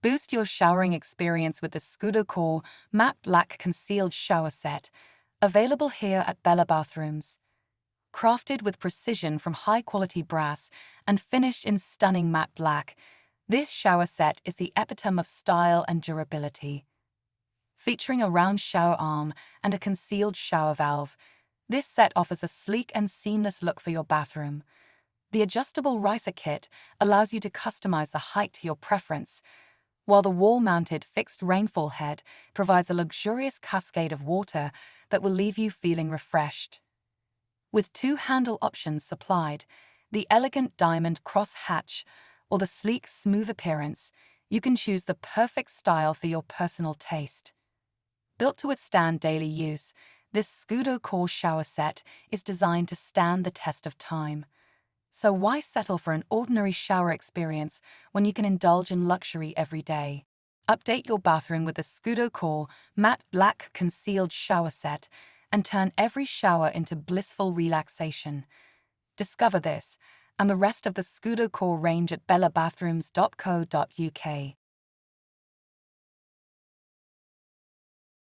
Boost your showering experience with the Scudo Core Matte Black Concealed Shower Set, available here at Bella Bathrooms. Crafted with precision from high-quality brass and finished in stunning matte black, this shower set is the epitome of style and durability. Featuring a round shower arm and a concealed shower valve, this set offers a sleek and seamless look for your bathroom. The adjustable riser kit allows you to customize the height to your preference, while the wall-mounted fixed rainfall head provides a luxurious cascade of water that will leave you feeling refreshed. With two handle options supplied, the elegant diamond cross hatch or the sleek, smooth appearance, you can choose the perfect style for your personal taste. Built to withstand daily use, this Scudo Core shower set is designed to stand the test of time. So why settle for an ordinary shower experience when you can indulge in luxury every day? Update your bathroom with the Scudo Core Matte Black Concealed Shower Set and turn every shower into blissful relaxation. Discover this and the rest of the Scudo Core range at bellabathrooms.co.uk.